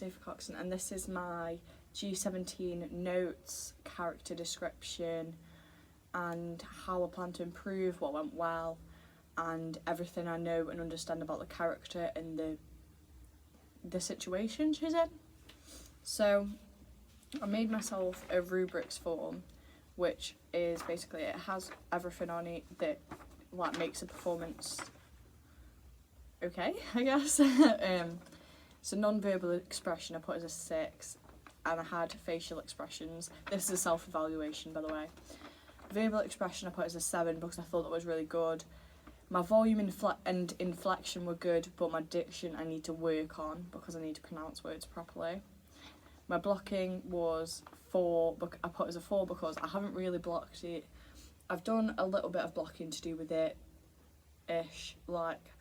Sophie Coxon, and this is my G17 notes, character description, and how I plan to improve, what went well, and everything I know and understand about the character and the situation she's in. So I made myself a rubrics form, which is basically, it has everything on it that like makes a performance okay, I guess. So non-verbal expression I put as a 6, and I had facial expressions. This is a self-evaluation, by the way. Verbal expression I put as a 7 because I thought that was really good. My volume and inflection were good, but my diction I need to work on because I need to pronounce words properly. My blocking was 4, I put as a 4 because I haven't really blocked it. I've done a little bit of blocking to do with it-ish, like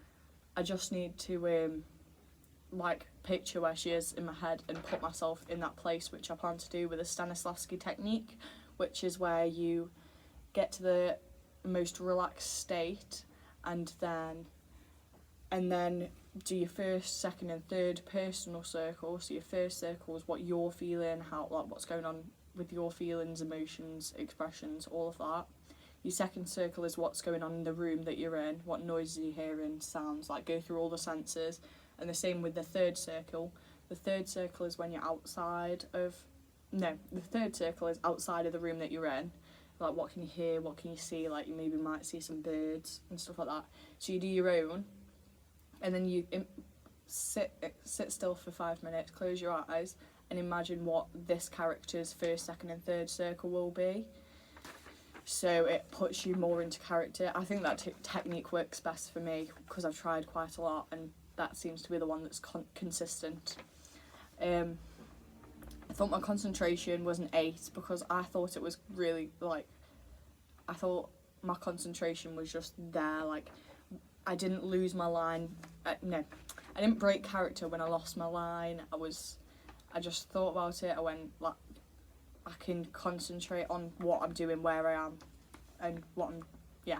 I just need to like picture where she is in my head and put myself in that place, which I plan to do with a Stanislavski technique, which is where you get to the most relaxed state and then do your first, second and third personal circle. So your first circle is what you're feeling, how, like, what's going on with your feelings, emotions, expressions, all of that. Your second circle is what's going on in the room that you're in, what noises you're hearing, sounds, like go through all the senses. And the same with the third circle. The third circle is when you're the third circle is outside of the room that you're in. Like, what can you hear, what can you see, like you maybe might see some birds and stuff like that. So you do your own, and then you sit still for 5 minutes, close your eyes, and imagine what this character's first, second and third circle will be. So it puts you more into character. I think that technique works best for me because I've tried quite a lot, and that seems to be the one that's consistent. I thought my concentration was an 8 because I thought it was really, like, I thought my concentration was just there, like, I didn't lose my line, no, I didn't break character when I lost my line. I just thought about it, I went, like, I can concentrate on what I'm doing, where I am, and what I'm, yeah.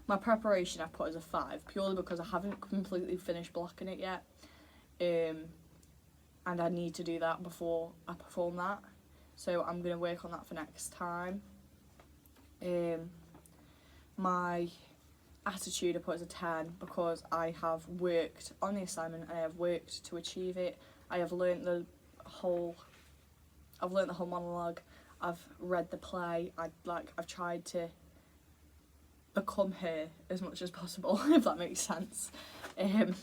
My preparation I put as a 5, purely because I haven't completely finished blocking it yet. And I need to do that before I perform that. So I'm going to work on that for next time. My attitude I put as a 10 because I have worked on the assignment and I have worked to achieve it. I have learnt the whole monologue. I've read the play. I've tried to become her as much as possible, if that makes sense. I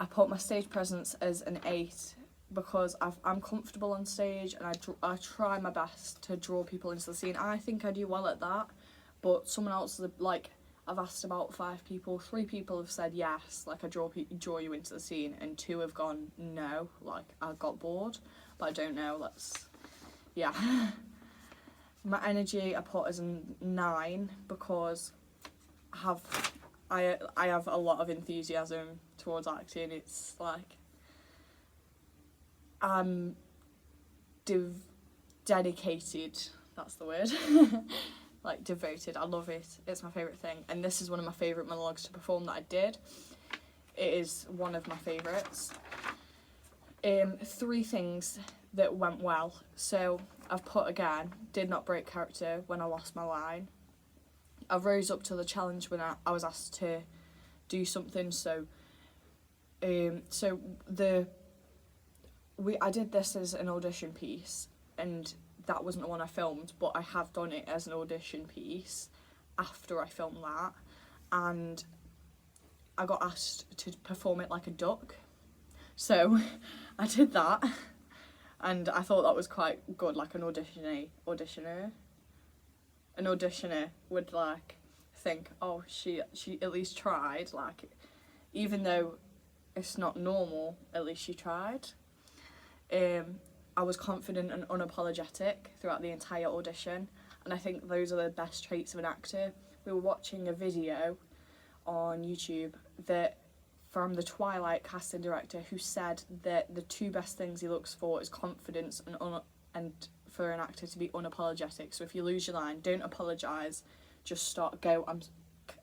put my stage presence as an 8 because I'm comfortable on stage and I try my best to draw people into the scene. I think I do well at that, but someone else, like, I've asked about 5 people, 3 people have said yes, like I draw you into the scene, and 2 have gone no, like I got bored, but I don't know, yeah. My energy I put as a 9 because I have a lot of enthusiasm towards acting. It's like I'm dedicated, that's the word. Like devoted, I love it, it's my favourite thing, and this is one of my favourite monologues to perform that I did. It is one of my favourites. 3 things that went well. So I've put, again, did not break character when I lost my line. I rose up to the challenge when I was asked to do something. So I did this as an audition piece, and that wasn't the one I filmed, but I have done it as an audition piece after I filmed that, and I got asked to perform it like a duck. So I did that, and I thought that was quite good, like an auditioner would, like, think, oh, she at least tried, like, even though it's not normal, at least she tried. I was confident and unapologetic throughout the entire audition, and I think those are the best traits of an actor. We were watching a video on YouTube from the Twilight casting director, who said that the 2 best things he looks for is confidence and for an actor to be unapologetic. So if you lose your line, don't apologise, just go,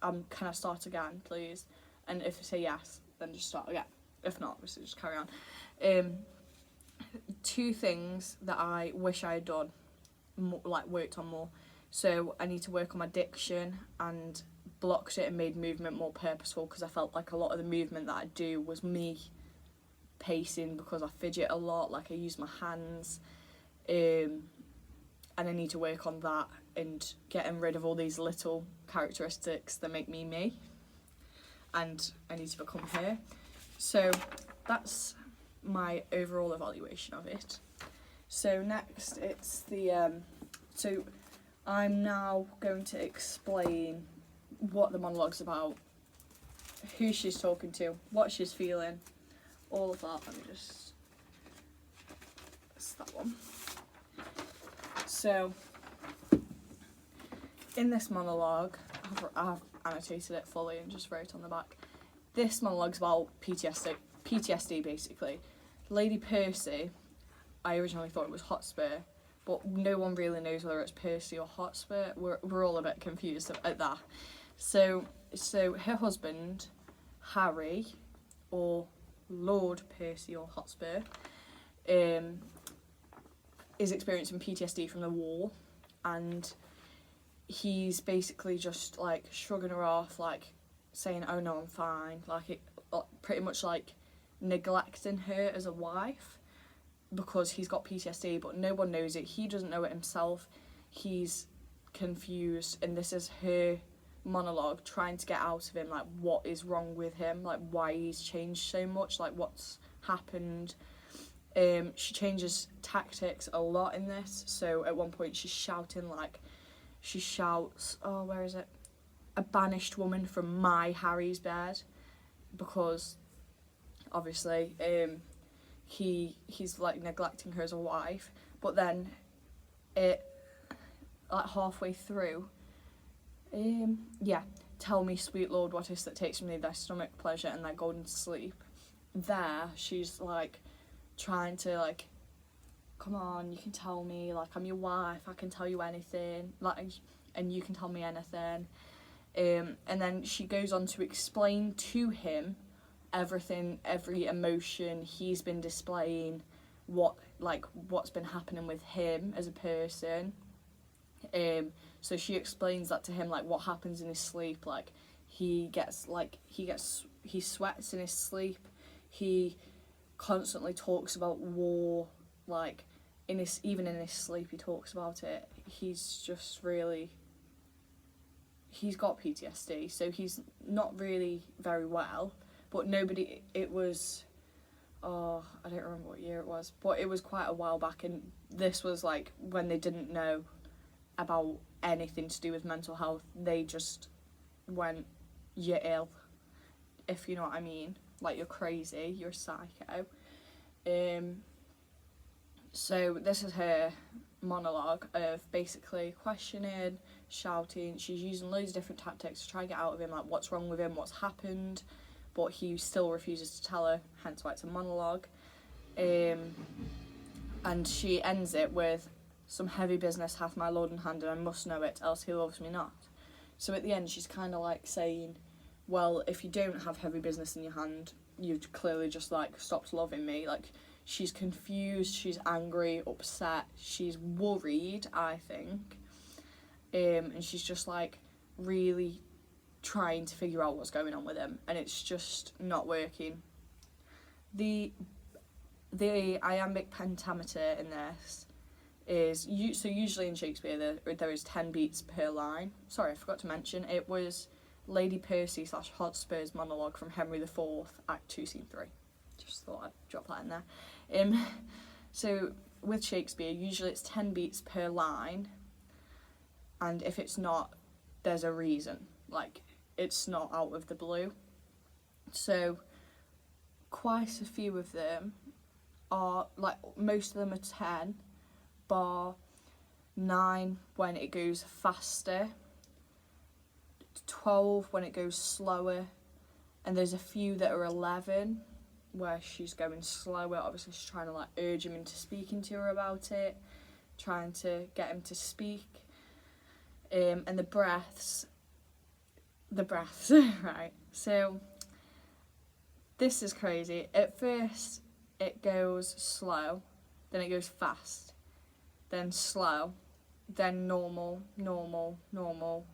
can I start again, please? And if you say yes, then just start again. if not, obviously just carry on. 2 things that I wish I had done, like worked on more. So I need to work on my diction and blocked it and made movement more purposeful, because I felt like a lot of the movement that I do was me pacing because I fidget a lot, like I use my hands, and I need to work on that and getting rid of all these little characteristics that make me me, and I need to become her. So that's my overall evaluation of it. So next it's the so I'm now going to explain what the monologue's about, who she's talking to, what she's feeling, all of that. Let me just, it's that one. So in this monologue, I've annotated it fully and just wrote on the back. This monologue's about PTSD basically. Lady Percy, I originally thought it was Hotspur, but no one really knows whether it's Percy or Hotspur. We're all a bit confused at that. So her husband, Harry, or Lord Percy or Hotspur, is experiencing PTSD from the war, and he's basically just like shrugging her off, like saying, "Oh no, I'm fine," like pretty much like neglecting her as a wife because he's got PTSD, but no one knows it. He doesn't know it himself. He's confused, and this is her monologue trying to get out of him, like what is wrong with him, like why he's changed so much, like what's happened. She changes tactics a lot in this. So at one point she shouts, "Oh, where is it? A banished woman from my Harry's bed," because obviously he's like neglecting her as a wife. But then like halfway through, "Tell me, sweet lord, what is that takes from thee thy stomach pleasure and thy golden sleep." There she's like trying to like, "Come on, you can tell me, like I'm your wife, I can tell you anything, like, and you can tell me anything." And then she goes on to explain to him everything, every emotion he's been displaying, what's been happening with him as a person. So she explains that to him, like what happens in his sleep, like he sweats in his sleep, he constantly talks about war, like even in his sleep he talks about it. He's got PTSD, so he's not really very well, but I don't remember what year it was, but it was quite a while back, and this was like when they didn't know about anything to do with mental health. They just went, "You're ill," if you know what I mean, like you're crazy, you're a psycho. So this is her monologue of basically questioning, shouting. She's using loads of different tactics to try and get out of him, like what's wrong with him, what's happened, but he still refuses to tell her, hence why it's a monologue. And she ends it with, "Some heavy business hath my lord in hand, and I must know it, else he loves me not." So at the end she's kind of like saying, well, if you don't have heavy business in your hand, you've clearly just like stopped loving me. Like she's confused, she's angry, upset, she's worried, I think, and she's just like really trying to figure out what's going on with him, and it's just not working. The iambic pentameter in this is so usually in Shakespeare there is 10 beats per line. Sorry, I forgot to mention it was Lady Percy / Hotspur's monologue from Henry IV, Act 2, Scene 3. Just thought I'd drop that in there. So with Shakespeare, usually it's 10 beats per line, and if it's not, there's a reason. Like, it's not out of the blue. So quite a few of them are, like, most of them are 10, bar 9 when it goes faster, 12 when it goes slower, and there's a few that are 11 where she's going slower. Obviously she's trying to like urge him into speaking to her about it, trying to get him to speak. And the breaths right, so This is crazy. At first, it goes slow, then it goes fast, then slow, then normal, normal, normal,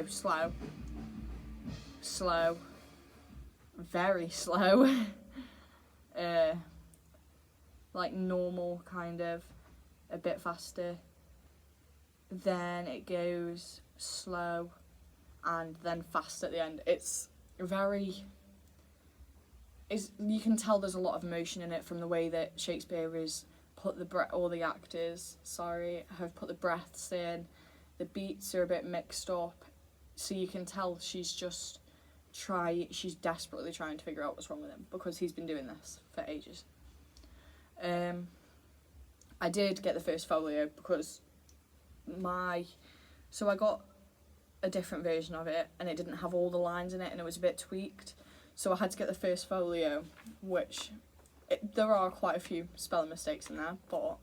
slow, slow, very slow, like normal kind of, a bit faster, then it goes slow, and then fast at the end. You can tell there's a lot of emotion in it from the way that Shakespeare has put all the actors, have put the breaths in. The beats are a bit mixed up, so you can tell she's desperately trying to figure out what's wrong with him, because he's been doing this for ages. I did get the first folio because so I got a different version of it, and it didn't have all the lines in it, and it was a bit tweaked. So I had to get the first folio, which there are quite a few spelling mistakes in there, but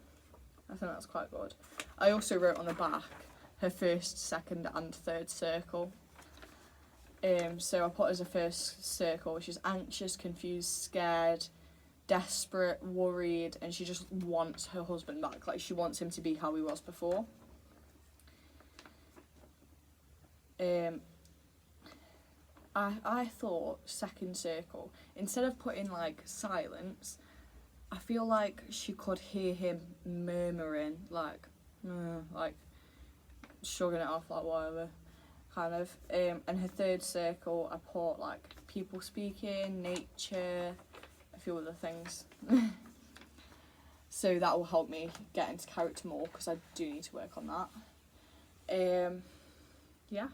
I think that's quite good. I also wrote on the back her first, second and third circle. So I put as a first circle, she's anxious, confused, scared, desperate, worried, and she just wants her husband back. Like, she wants him to be how he was before. I thought second circle, instead of putting like silence, I feel like she could hear him murmuring, like shrugging it off, like whatever, kind of. And her third circle, I put like people speaking, nature, a few other things. So that will help me get into character more, because I do need to work on that. Yeah.